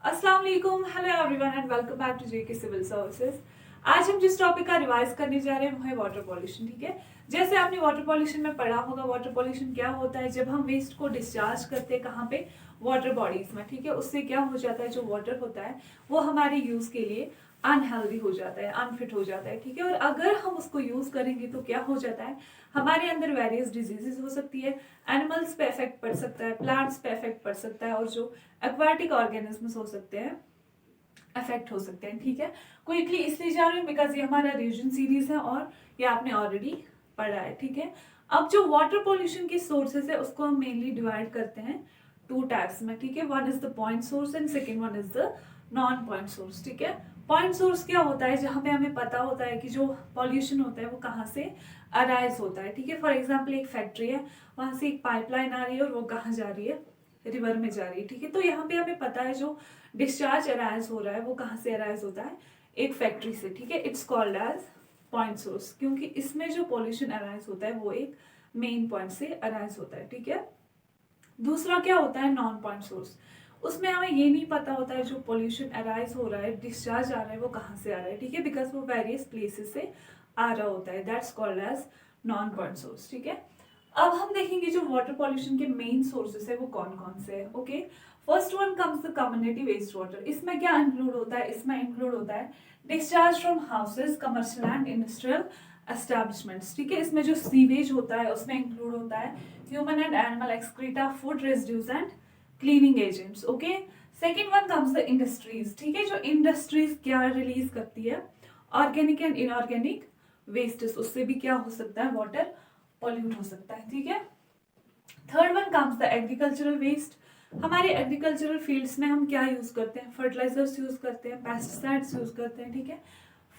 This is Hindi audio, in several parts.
अस्सलाम वालेकुम, hello everyone and welcome back to JK Civil Services. आज हम जिस टॉपिक का रिवाइज करने जा रहे हैं वो है वाटर पॉल्यूशन। ठीक है, जैसे आपने वाटर पॉल्यूशन में पढ़ा होगा, वाटर पॉल्यूशन क्या होता है जब हम वेस्ट को डिस्चार्ज करते हैं कहाँ पे, वाटर बॉडीज में। ठीक है, उससे क्या हो जाता है, जो वाटर होता है वो हमारे यूज के लिए अनहेल्दी हो जाता है, अनफिट हो जाता है। ठीक है, और अगर हम उसको यूज करेंगे तो क्या हो जाता है, हमारे अंदर वेरियस डिजीजेस हो सकती है, एनिमल्स पे इफेक्ट पड़ सकता है, प्लांट्स पे इफेक्ट पड़ सकता है, और जो एक्वाटिक ऑर्गेनिजम्स हो सकते हैं अफेक्ट हो सकते हैं। ठीक है, क्विकली इसलिए जा रही हूँ बिकॉज ये हमारा रिवीजन सीरीज है और ये आपने ऑलरेडी पढ़ा है। ठीक है, अब जो वाटर पॉल्यूशन के सोर्सेज है उसको हम मेनली डिवाइड करते हैं टू टाइप्स में। ठीक है, one is the point source and second one is the non point source. ठीक है, पॉइंट सोर्स क्या होता है, जहाँ पे हमें पता होता है कि जो पॉल्यूशन होता है वो कहाँ से अराइज होता है। ठीक है, फॉर एग्जाम्पल एक फैक्ट्री है, वहां से एक पाइपलाइन आ रही है और वो कहाँ जा रही है, रिवर में जा रही है। ठीक है, तो यहाँ पे हमें पता है जो डिस्चार्ज अराइज हो रहा है वो कहाँ से अराइज होता है, एक फैक्ट्री से। ठीक है, it's called as point source, क्योंकि इसमें जो पॉल्यूशन अराइज होता है वो एक मेन पॉइंट से अराइज होता है। ठीक है, दूसरा क्या होता है, नॉन पॉइंट सोर्स। उसमें हमें ये नहीं पता होता है जो पॉल्यूशन अराइज हो रहा है, डिस्चार्ज आ रहा है वो कहाँ से आ रहा है। ठीक है, बिकॉज वो वेरियस प्लेसेस से आ रहा होता है, that's called as non point source. ठीक है, अब हम देखेंगे जो वाटर पॉल्यूशन के मेन सोर्सेस है वो कौन कौन से है। Okay, first one comes the community waste water. इसमें क्या इंक्लूड होता है, इसमें इंक्लूड होता है discharge from houses, commercial and industrial establishments. ठीक है, इसमें जो सीवेज होता है उसमें इंक्लूड होता है human and animal excreta, food residues and cleaning agents. Okay, second one comes the industries. ठीक है, जो इंडस्ट्रीज क्या रिलीज करती है, ऑर्गेनिक एंड इनऑर्गेनिक वेस्टेस, उससे भी क्या हो सकता है, वाटर पॉल्यूट हो सकता है। ठीक है, third one comes the agricultural waste. हमारे एग्रीकल्चरल फील्ड्स में हम क्या यूज करते हैं, फर्टिलाइजर्स यूज करते हैं, पेस्टिसाइड्स यूज करते हैं। ठीक है,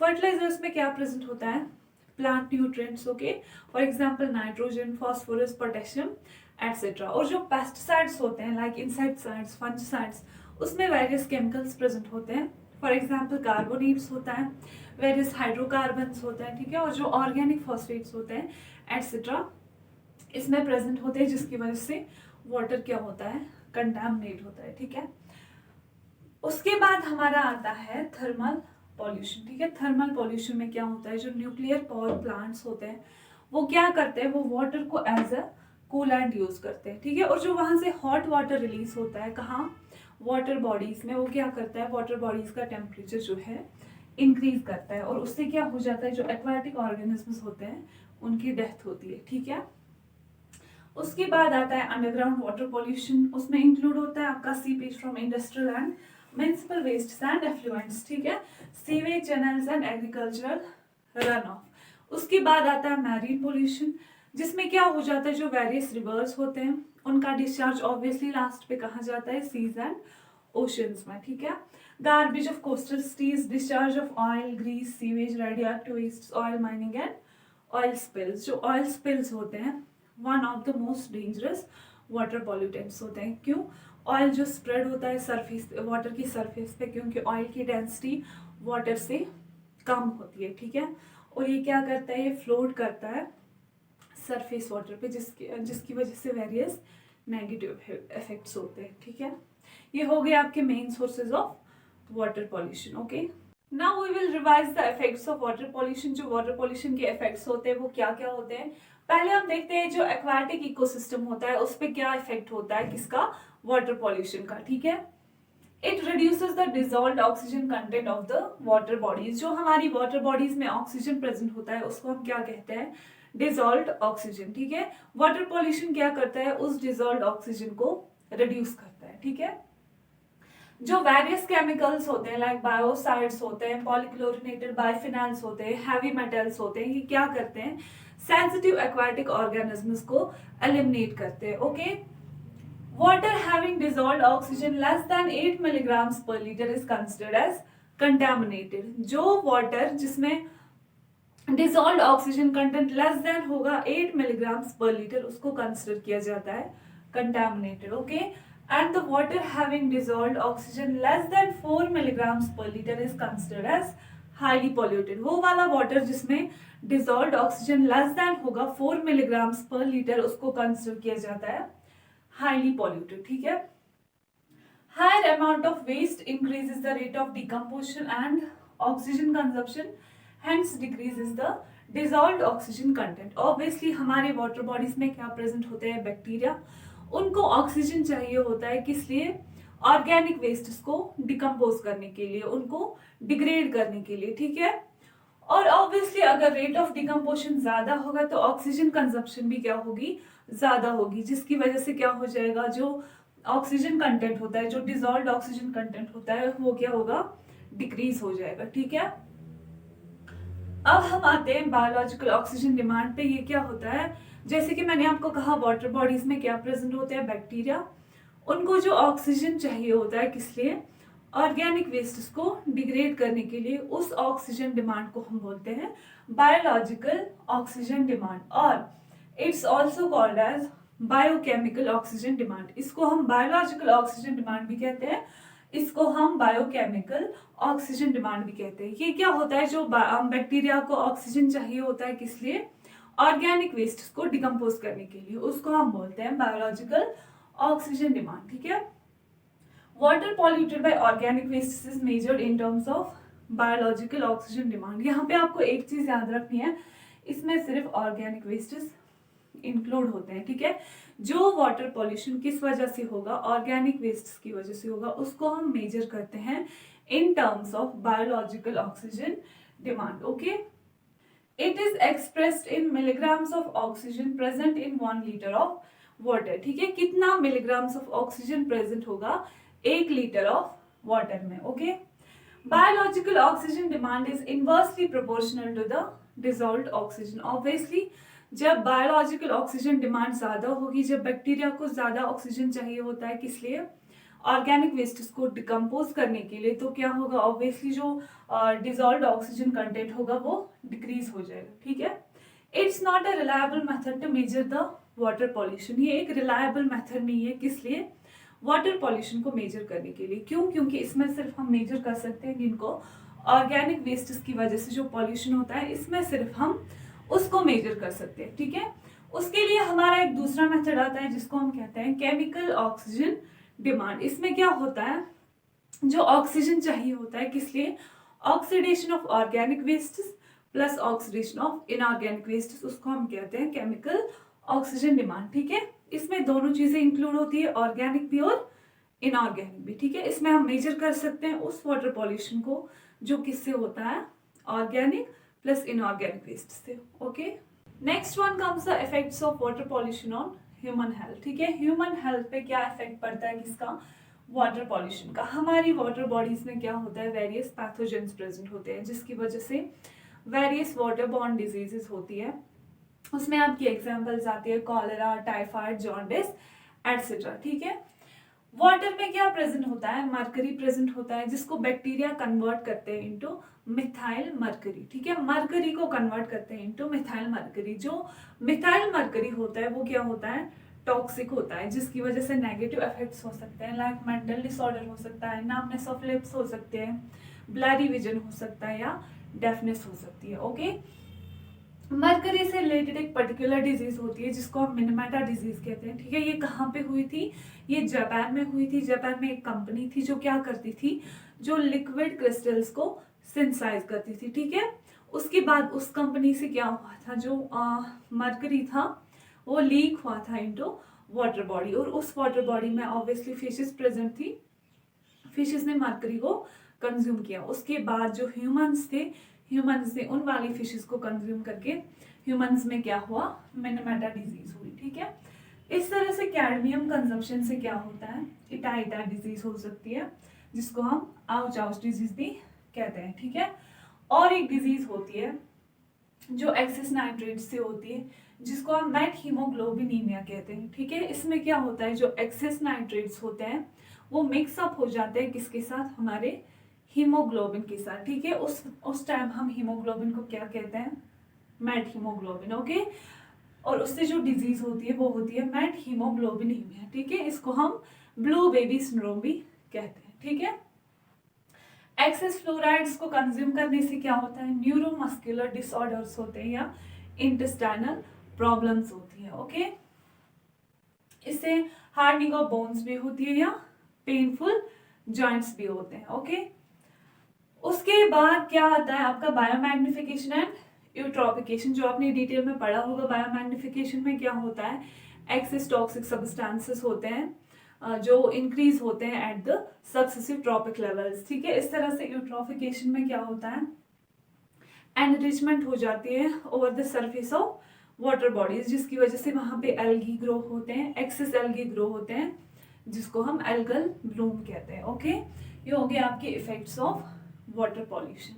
फर्टिलाइजर्स में क्या प्रेजेंट होता है, plant nutrients. Okay, for example nitrogen, phosphorus, potassium etcetera. और जो पेस्टिसाइड्स होते हैं लाइक इंसेक्टिसाइड्स, फंजिसाइड्स, उसमें वेरियस केमिकल्स प्रेजेंट होते हैं। फॉर एग्जांपल कार्बोनेट्स होता है, वेरियस हाइड्रोकार्बन्स होते हैं। ठीक है, और जो ऑर्गेनिक फॉस्फेट्स होते हैं एटसेट्रा इसमें प्रेजेंट होते हैं, जिसकी वजह से वाटर क्या होता है, कंटामिनेट होता है। ठीक है, उसके बाद हमारा आता है थर्मल पॉल्यूशन। ठीक है, थर्मल पॉल्यूशन में क्या होता है, जो न्यूक्लियर पावर प्लांट्स होते हैं वो क्या करते हैं, वो वाटर को एज अ कूलेंट यूज करते हैं। ठीक है, और जो वहां से हॉट वाटर रिलीज होता है कहाँ, वाटर बॉडीज में, वो क्या करता है, वाटर बॉडीज का टेम्परेचर जो है इंक्रीज करता है, और उससे क्या हो जाता है, जो एक्वाटिक ऑर्गेनिजम्स होते हैं उनकी डेथ होती है। ठीक है, उसके बाद आता है अंडरग्राउंड वाटर पॉल्यूशन। उसमें इंक्लूड होता है आपका seepage from industrial and municipal waste and effluents. ठीक है, sewage channels and agricultural run off. उसके बाद आता है मैरीन पॉल्यूशन, जिसमें क्या हो जाता है, जो वेरियस रिवर्स होते हैं उनका डिस्चार्ज ऑब्वियसली लास्ट पे कहाँ जाता है, सीज एंड ओशंस में। ठीक है, garbage of coastal cities, discharge of oil, grease, sewage, radioactive waste, oil mining and oil spills. जो ऑयल स्पिल्स होते हैं one of the most dangerous water pollutants होते हैं। क्यों, ऑयल जो स्प्रेड होता है सरफेस, वाटर की सरफेस पे, क्योंकि ऑयल की डेंसिटी वाटर से कम होती है। ठीक है, और ये क्या करता है, ये फ्लोट करता है सरफेस वाटर पे, जिसकी वजह से वेरियस नेगेटिव इफेक्ट्स होते हैं। ठीक है, ये हो गए आपके main sources of water pollution. Okay, now we will revise the effects of water pollution. जो वाटर पॉल्यूशन के इफेक्ट्स होते हैं वो क्या क्या होते हैं, पहले हम देखते हैं जो एक्वाटिक इकोसिस्टम होता है उस पर क्या इफेक्ट होता है, किसका, वाटर पॉल्यूशन का। ठीक है, it reduces the dissolved oxygen content of the water bodies. जो हमारी वाटर बॉडीज में ऑक्सीजन प्रेजेंट होता है उसको हम क्या कहते हैं, डिजॉल्व्ड ऑक्सीजन। ठीक है, वाटर पॉल्यूशन क्या करता है, उस डिजॉल्व्ड ऑक्सीजन को रिड्यूस करता है। ठीक है, जो वेरियस केमिकल्स होते हैं लाइक बायोसाइड्स होते हैं, पॉलीक्लोरिनेटेड बाइफिनाइल्स होते हैं, हैवी मेटल्स होते हैं, ये क्या करते हैं, सेंसिटिव एक्वाटिक ऑर्गेनिजम्स को एलिमिनेट करते हैं। Okay, water having dissolved oxygen less than 8 milligrams per litre is considered as contaminated. जो वाटर जिसमें dissolved oxygen content less than होगा 8 मिलीग्राम्स पर लीटर, उसको कंसिडर किया जाता है contaminated. Okay, and the water having dissolved oxygen less than 4 milligrams per liter is considered as highly polluted। वो वाला वाटर जिसमें dissolved oxygen less than होगा 4 milligrams per liter उसको कंसिडर किया जाता है highly polluted। ठीक है, higher amount of waste increases the rate of decomposition and oxygen consumption, hence decreases the dissolved oxygen content. Obviously हमारे वाटर बॉडीज में क्या प्रेजेंट होते हैं, बैक्टीरिया, उनको ऑक्सीजन चाहिए होता है, किस लिए, ऑर्गेनिक वेस्ट को डिकम्पोज करने के लिए, उनको डिग्रेड करने के लिए, ठीक है। और ऑब्वियसली अगर रेट ऑफ डिकम्पोजिशन ज्यादा होगा तो ऑक्सीजन कंजप्शन भी क्या होगी, ज्यादा होगी, जिसकी वजह से क्या हो जाएगा, जो ऑक्सीजन कंटेंट होता है, जो डिसॉल्व्ड ऑक्सीजन कंटेंट होता है, वो क्या होगा, डिक्रीज हो जाएगा, ठीक है। अब हम आते हैं बायोलॉजिकल ऑक्सीजन डिमांड पे। ये क्या होता है, जैसे कि मैंने आपको कहा वाटर बॉडीज में क्या प्रेजेंट होते हैं, बैक्टीरिया, उनको जो ऑक्सीजन चाहिए होता है, किस लिए, ऑर्गेनिक वेस्ट को डिग्रेड करने के लिए, उस ऑक्सीजन डिमांड को हम बोलते हैं बायोलॉजिकल ऑक्सीजन डिमांड, और it's also called as biochemical oxygen demand. इसको हम बायोलॉजिकल ऑक्सीजन डिमांड भी कहते हैं, इसको हम बायोकेमिकल ऑक्सीजन डिमांड भी कहते हैं। ये क्या होता है, जो बैक्टीरिया को ऑक्सीजन चाहिए होता है, किस लिए, ऑर्गेनिक वेस्ट को डिकम्पोज करने के लिए, उसको हम बोलते हैं बायोलॉजिकल ऑक्सीजन डिमांड, ठीक है। Water polluted by organic waste is measured in terms of biological oxygen demand. यहाँ पे आपको एक चीज याद रखनी है, इसमें सिर्फ ऑर्गेनिक वेस्टेस इंक्लूड होते हैं, ठीक है। जो वाटर पॉल्यूशन किस वजह से होगा, ऑर्गेनिक वेस्ट की वजह से होगा, उसको हम मेजर करते हैं in terms of biological oxygen demand, okay. It is expressed in milligrams of oxygen present in 1 litre of water, ठीक है। कितना मिलीग्राम्स ऑफ ऑक्सीजन प्रेजेंट होगा 1 लीटर ऑफ वाटर में, okay. Biological oxygen demand is inversely proportional to the dissolved oxygen. Obviously जब बायोलॉजिकल ऑक्सीजन डिमांड ज्यादा होगी, जब बैक्टीरिया को ज्यादा ऑक्सीजन चाहिए होता है, किस लिए, ऑर्गेनिक वेस्ट को डिकम्पोज करने के लिए, तो क्या होगा, ऑब्वियसली जो डिसॉल्व्ड ऑक्सीजन कंटेंट होगा वो डिक्रीज हो जाएगा, ठीक है। It's not a reliable method to measure the water pollution. ये एक रिलायबल मेथड नहीं है, किस लिए, वाटर पॉल्यूशन को मेजर करने के लिए। क्यों, क्योंकि इसमें सिर्फ हम मेजर कर सकते हैं जिनको ऑर्गेनिक वेस्ट की वजह से जो पॉल्यूशन होता है, इसमें सिर्फ हम उसको मेजर कर सकते हैं, ठीक है। उसके लिए हमारा एक दूसरा मेथड आता है जिसको हम कहते हैं केमिकल ऑक्सीजन डिमांड। इसमें क्या होता है, जो ऑक्सीजन चाहिए होता है, किस लिए, oxidation of organic waste plus oxidation of inorganic waste, उसको हम कहते हैं केमिकल ऑक्सीजन डिमांड, ठीक है। इसमें दोनों चीजें इंक्लूड होती है, ऑर्गेनिक भी और इनऑर्गेनिक भी, ठीक है। इसमें हम मेजर कर सकते हैं उस वाटर पॉल्यूशन को जो किससे होता है, ऑर्गेनिक प्लस इनऑर्गेनिक वेस्ट से, okay. Next one comes the effects of water pollution on human health, ठीक है। ह्यूमन हेल्थ पे क्या इफेक्ट पड़ता है, किसका, वाटर पॉल्यूशन का। हमारी वाटर बॉडीज में क्या होता है, वेरियस पैथोजेंस प्रेजेंट होते हैं, जिसकी वजह से वेरियस वाटर बॉर्न डिजीजेस होती है। उसमें आपकी एग्जांपल्स आती है कॉलेरा, टाइफाइड, जॉन्डिस एटसेट्रा, ठीक है। वाटर में क्या प्रेजेंट होता है, मरकरी प्रेजेंट होता है, जिसको बैक्टीरिया कन्वर्ट करते हैं इनटू मिथाइल मरकरी, ठीक है। मरकरी को कन्वर्ट करते हैं इनटू मिथाइल मरकरी। जो मिथाइल मरकरी होता है वो क्या होता है, टॉक्सिक होता है, जिसकी वजह से नेगेटिव इफेक्ट्स हो सकते हैं, लाइक मेंटल डिसऑर्डर हो सकता है, नामनेस ऑफ लिप्स हो सकते हैं, ब्लरी विजन हो सकता है, या डेफनेस हो सकती है, ओके। मरकरी से रिलेटेड एक पर्टिकुलर डिजीज होती है जिसको हम मिनीमेटा डिजीज कहते हैं, ठीक है। ये कहाँ पे हुई थी, ये जापान में हुई थी। जापान में एक कंपनी थी जो क्या करती थी, जो लिक्विड क्रिस्टल्स को सिंथेसाइज करती थी, ठीक है। उसके बाद उस कंपनी से क्या हुआ था, जो मरकरी था वो लीक हुआ था इनटू वाटर बॉडी, और उस वाटर बॉडी में ऑब्वियसली फिशेस प्रेजेंट थी, फिशेस ने मरकरी को कंज्यूम किया। उसके बाद जो ह्यूमंस थे, ह्यूमंस ने उन वाली फिशेस को कंज्यूम करके ह्यूमंस में क्या हुआ, मिनीमेटा डिजीज हुई, ठीक है। इस तरह से कैडमियम कंजम्पशन से क्या होता है, इटा डिजीज हो सकती है, जिसको हम आउच आउच डिजीज भी कहते हैं, ठीक है। और एक डिजीज होती है जो एक्सेस नाइट्रेट से होती है, जिसको हम मेट हीमोग्लोबिनीमिया कहते हैं, ठीक है। इसमें क्या होता है, जो एक्सेस नाइट्रेट्स होते हैं वो मिक्सअप हो जाते हैं किसके साथ, हमारे हीमोग्लोबिन के साथ, ठीक है। उस टाइम हम हीमोग्लोबिन को क्या कहते हैं, मेट हीमोग्लोबिन, ओके। और उससे जो डिजीज होती है वो होती है मेट हीमोग्लोबिनीमिया, ठीक है। इसको हम ब्लू बेबी सिंड्रोम भी कहते हैं, ठीक है। एक्सेस फ्लोराइड्स को कंज्यूम करने से क्या होता है, न्यूरोमस्कुलर डिसऑर्डर्स होते हैं या इंटेस्टाइनल प्रॉब्लम्स होती है, ओके। इससे हार्डनिंग ऑफ बोन्स भी होती है या पेनफुल जॉइंट्स भी होते हैं। ओके, उसके बाद क्या आता है आपका बायोमैग्निफिकेशन एंड यूट्रोफिकेशन, जो आपने डिटेल में पढ़ा होगा। बायोमैग्निफिकेशन में क्या होता है, एक्सेस टॉक्सिक सब्सटेंसेस होते हैं जो इंक्रीज होते हैं at the successive trophic levels. ठीक है, इस तरह से यूट्रोफिकेशन में क्या होता है, एनरिचमेंट हो जाती है over the surface of water bodies, जिसकी वजह से वहां पे एल्गी ग्रो होते हैं, एक्सेस एल्गी ग्रो होते हैं, जिसको हम एल्गल ब्लूम कहते हैं। ओके, ये हो गए आपके इफेक्ट्स ऑफ वाटर पॉल्यूशन।